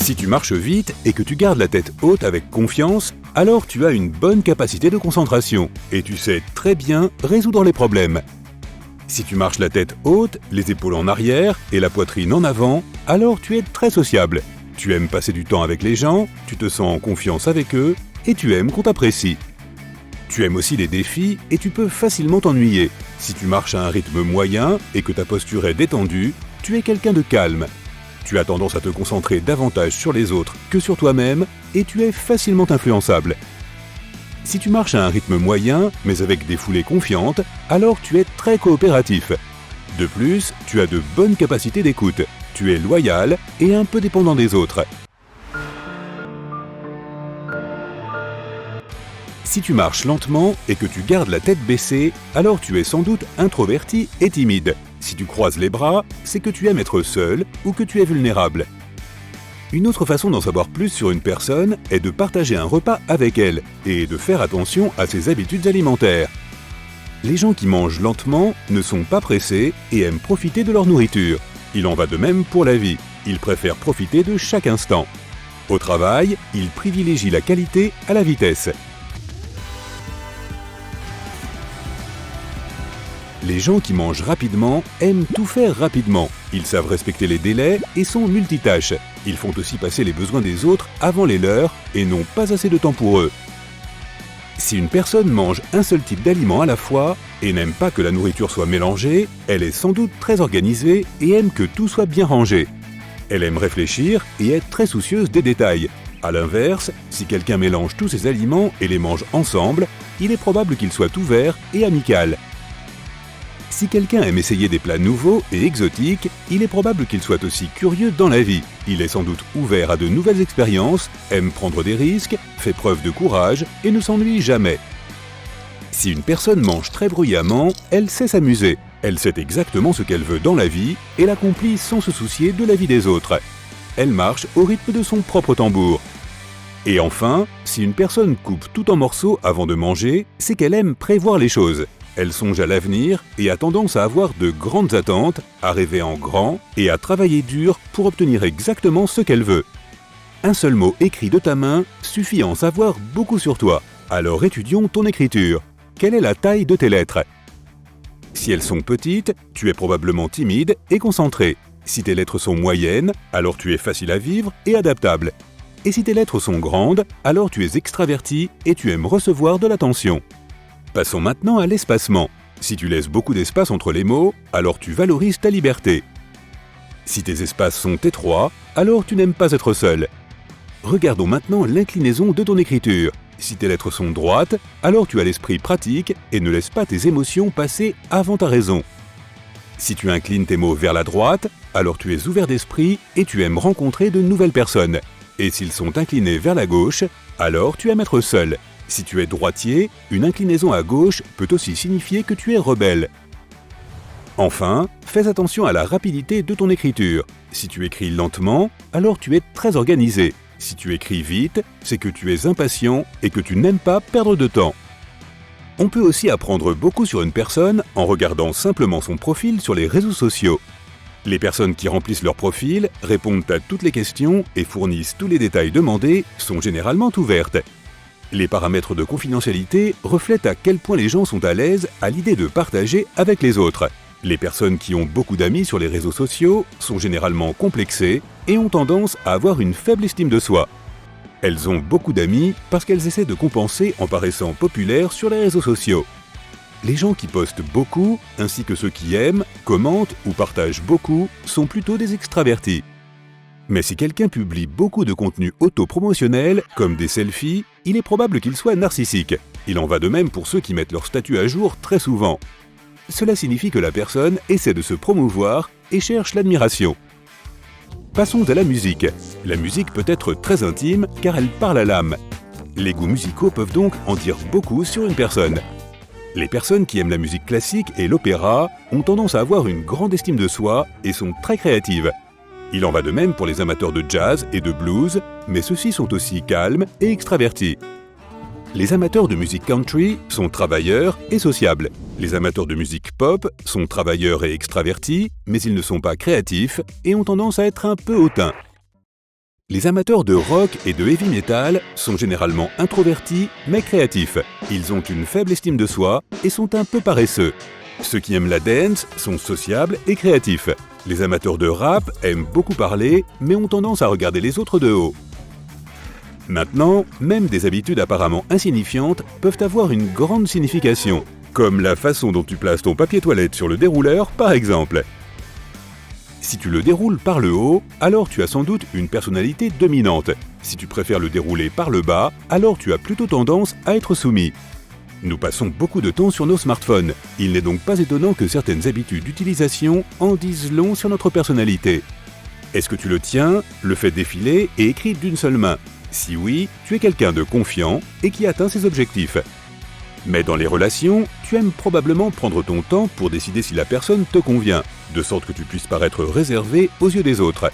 Si tu marches vite et que tu gardes la tête haute avec confiance, alors tu as une bonne capacité de concentration et tu sais très bien résoudre les problèmes. Si tu marches la tête haute, les épaules en arrière et la poitrine en avant, alors tu es très sociable. Tu aimes passer du temps avec les gens, tu te sens en confiance avec eux et tu aimes qu'on t'apprécie. Tu aimes aussi les défis et tu peux facilement t'ennuyer. Si tu marches à un rythme moyen et que ta posture est détendue, tu es quelqu'un de calme. Tu as tendance à te concentrer davantage sur les autres que sur toi-même et tu es facilement influençable. Si tu marches à un rythme moyen, mais avec des foulées confiantes, alors tu es très coopératif. De plus, tu as de bonnes capacités d'écoute. Tu es loyal et un peu dépendant des autres. Si tu marches lentement et que tu gardes la tête baissée, alors tu es sans doute introverti et timide. Si tu croises les bras, c'est que tu aimes être seul ou que tu es vulnérable. Une autre façon d'en savoir plus sur une personne est de partager un repas avec elle et de faire attention à ses habitudes alimentaires. Les gens qui mangent lentement ne sont pas pressés et aiment profiter de leur nourriture. Il en va de même pour la vie. Ils préfèrent profiter de chaque instant. Au travail, ils privilégient la qualité à la vitesse. Les gens qui mangent rapidement aiment tout faire rapidement. Ils savent respecter les délais et sont multitâches. Ils font aussi passer les besoins des autres avant les leurs et n'ont pas assez de temps pour eux. Si une personne mange un seul type d'aliment à la fois et n'aime pas que la nourriture soit mélangée, elle est sans doute très organisée et aime que tout soit bien rangé. Elle aime réfléchir et est très soucieuse des détails. A l'inverse, si quelqu'un mélange tous ses aliments et les mange ensemble, il est probable qu'il soit ouvert et amical. Si quelqu'un aime essayer des plats nouveaux et exotiques, il est probable qu'il soit aussi curieux dans la vie. Il est sans doute ouvert à de nouvelles expériences, aime prendre des risques, fait preuve de courage et ne s'ennuie jamais. Si une personne mange très bruyamment, elle sait s'amuser. Elle sait exactement ce qu'elle veut dans la vie et l'accomplit sans se soucier de la vie des autres. Elle marche au rythme de son propre tambour. Et enfin, si une personne coupe tout en morceaux avant de manger, c'est qu'elle aime prévoir les choses. Elle songe à l'avenir et a tendance à avoir de grandes attentes, à rêver en grand et à travailler dur pour obtenir exactement ce qu'elle veut. Un seul mot écrit de ta main suffit à en savoir beaucoup sur toi. Alors étudions ton écriture. Quelle est la taille de tes lettres? Si elles sont petites, tu es probablement timide et concentré. Si tes lettres sont moyennes, alors tu es facile à vivre et adaptable. Et si tes lettres sont grandes, alors tu es extraverti et tu aimes recevoir de l'attention. Passons maintenant à l'espacement. Si tu laisses beaucoup d'espace entre les mots, alors tu valorises ta liberté. Si tes espaces sont étroits, alors tu n'aimes pas être seul. Regardons maintenant l'inclinaison de ton écriture. Si tes lettres sont droites, alors tu as l'esprit pratique et ne laisses pas tes émotions passer avant ta raison. Si tu inclines tes mots vers la droite, alors tu es ouvert d'esprit et tu aimes rencontrer de nouvelles personnes. Et s'ils sont inclinés vers la gauche, alors tu aimes être seul. Si tu es droitier, une inclinaison à gauche peut aussi signifier que tu es rebelle. Enfin, fais attention à la rapidité de ton écriture. Si tu écris lentement, alors tu es très organisé. Si tu écris vite, c'est que tu es impatient et que tu n'aimes pas perdre de temps. On peut aussi apprendre beaucoup sur une personne en regardant simplement son profil sur les réseaux sociaux. Les personnes qui remplissent leur profil, répondent à toutes les questions et fournissent tous les détails demandés sont généralement ouvertes. Les paramètres de confidentialité reflètent à quel point les gens sont à l'aise à l'idée de partager avec les autres. Les personnes qui ont beaucoup d'amis sur les réseaux sociaux sont généralement complexées et ont tendance à avoir une faible estime de soi. Elles ont beaucoup d'amis parce qu'elles essaient de compenser en paraissant populaires sur les réseaux sociaux. Les gens qui postent beaucoup, ainsi que ceux qui aiment, commentent ou partagent beaucoup, sont plutôt des extravertis. Mais si quelqu'un publie beaucoup de contenu autopromotionnel, comme des selfies, il est probable qu'il soit narcissique. Il en va de même pour ceux qui mettent leur statut à jour très souvent. Cela signifie que la personne essaie de se promouvoir et cherche l'admiration. Passons à la musique. La musique peut être très intime car elle parle à l'âme. Les goûts musicaux peuvent donc en dire beaucoup sur une personne. Les personnes qui aiment la musique classique et l'opéra ont tendance à avoir une grande estime de soi et sont très créatives. Il en va de même pour les amateurs de jazz et de blues, mais ceux-ci sont aussi calmes et extravertis. Les amateurs de musique country sont travailleurs et sociables. Les amateurs de musique pop sont travailleurs et extravertis, mais ils ne sont pas créatifs et ont tendance à être un peu hautains. Les amateurs de rock et de heavy metal sont généralement introvertis mais créatifs. Ils ont une faible estime de soi et sont un peu paresseux. Ceux qui aiment la dance sont sociables et créatifs. Les amateurs de rap aiment beaucoup parler mais ont tendance à regarder les autres de haut. Maintenant, même des habitudes apparemment insignifiantes peuvent avoir une grande signification, comme la façon dont tu places ton papier toilette sur le dérouleur par exemple. Si tu le déroules par le haut, alors tu as sans doute une personnalité dominante. Si tu préfères le dérouler par le bas, alors tu as plutôt tendance à être soumis. Nous passons beaucoup de temps sur nos smartphones. Il n'est donc pas étonnant que certaines habitudes d'utilisation en disent long sur notre personnalité. Est-ce que tu le tiens, le fais défiler et écris d'une seule main? Si oui, tu es quelqu'un de confiant et qui atteint ses objectifs. Mais dans les relations, tu aimes probablement prendre ton temps pour décider si la personne te convient, de sorte que tu puisses paraître réservé aux yeux des autres.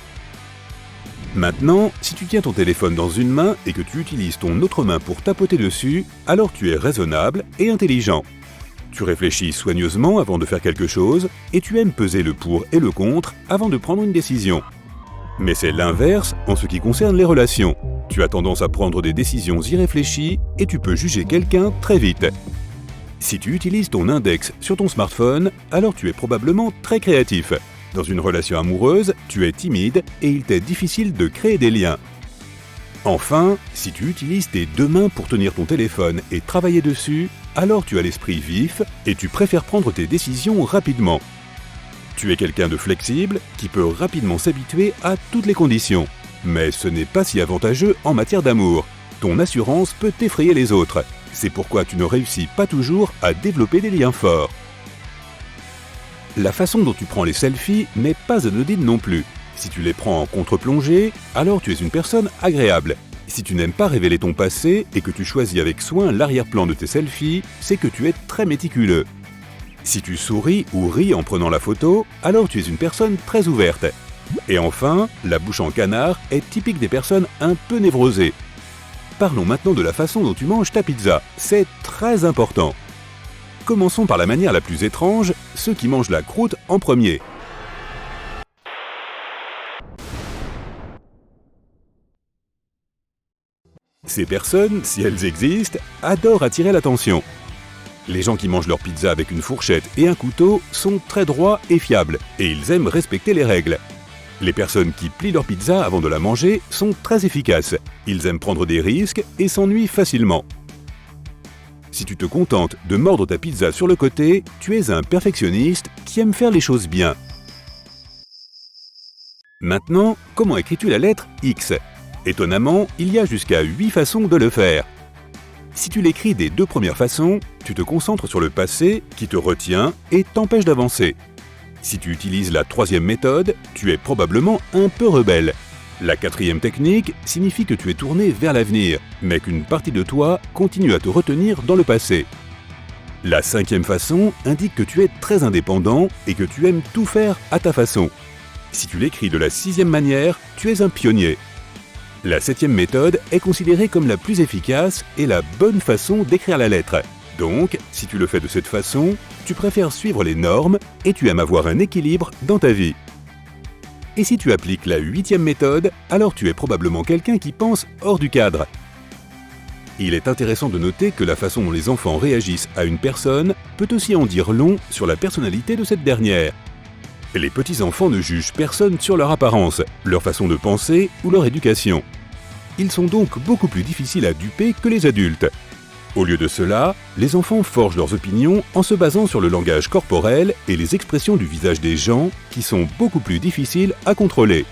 Maintenant, si tu tiens ton téléphone dans une main et que tu utilises ton autre main pour tapoter dessus, alors tu es raisonnable et intelligent. Tu réfléchis soigneusement avant de faire quelque chose et tu aimes peser le pour et le contre avant de prendre une décision. Mais c'est l'inverse en ce qui concerne les relations. Tu as tendance à prendre des décisions irréfléchies et tu peux juger quelqu'un très vite. Si tu utilises ton index sur ton smartphone, alors tu es probablement très créatif. Dans une relation amoureuse, tu es timide et il t'est difficile de créer des liens. Enfin, si tu utilises tes deux mains pour tenir ton téléphone et travailler dessus, alors tu as l'esprit vif et tu préfères prendre tes décisions rapidement. Tu es quelqu'un de flexible qui peut rapidement s'habituer à toutes les conditions. Mais ce n'est pas si avantageux en matière d'amour. Ton assurance peut effrayer les autres. C'est pourquoi tu ne réussis pas toujours à développer des liens forts. La façon dont tu prends les selfies n'est pas anodine non plus. Si tu les prends en contre-plongée, alors tu es une personne agréable. Si tu n'aimes pas révéler ton passé et que tu choisis avec soin l'arrière-plan de tes selfies, c'est que tu es très méticuleux. Si tu souris ou ris en prenant la photo, alors tu es une personne très ouverte. Et enfin, la bouche en canard est typique des personnes un peu névrosées. Parlons maintenant de la façon dont tu manges ta pizza. C'est très important. Commençons par la manière la plus étrange, ceux qui mangent la croûte en premier. Ces personnes, si elles existent, adorent attirer l'attention. Les gens qui mangent leur pizza avec une fourchette et un couteau sont très droits et fiables, et ils aiment respecter les règles. Les personnes qui plient leur pizza avant de la manger sont très efficaces. Ils aiment prendre des risques et s'ennuient facilement. Si tu te contentes de mordre ta pizza sur le côté, tu es un perfectionniste qui aime faire les choses bien. Maintenant, comment écris-tu la lettre X? Étonnamment, il y a jusqu'à 8 façons de le faire. Si tu l'écris des deux premières façons, tu te concentres sur le passé qui te retient et t'empêche d'avancer. Si tu utilises la troisième méthode, tu es probablement un peu rebelle. La quatrième technique signifie que tu es tourné vers l'avenir, mais qu'une partie de toi continue à te retenir dans le passé. La cinquième façon indique que tu es très indépendant et que tu aimes tout faire à ta façon. Si tu l'écris de la sixième manière, tu es un pionnier. La septième méthode est considérée comme la plus efficace et la bonne façon d'écrire la lettre. Donc, si tu le fais de cette façon, tu préfères suivre les normes et tu aimes avoir un équilibre dans ta vie. Et si tu appliques la huitième méthode, alors tu es probablement quelqu'un qui pense hors du cadre. Il est intéressant de noter que la façon dont les enfants réagissent à une personne peut aussi en dire long sur la personnalité de cette dernière. Les petits-enfants ne jugent personne sur leur apparence, leur façon de penser ou leur éducation. Ils sont donc beaucoup plus difficiles à duper que les adultes. Au lieu de cela, les enfants forgent leurs opinions en se basant sur le langage corporel et les expressions du visage des gens qui sont beaucoup plus difficiles à contrôler.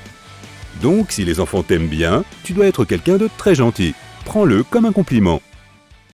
Donc, si les enfants t'aiment bien, tu dois être quelqu'un de très gentil. Prends-le comme un compliment.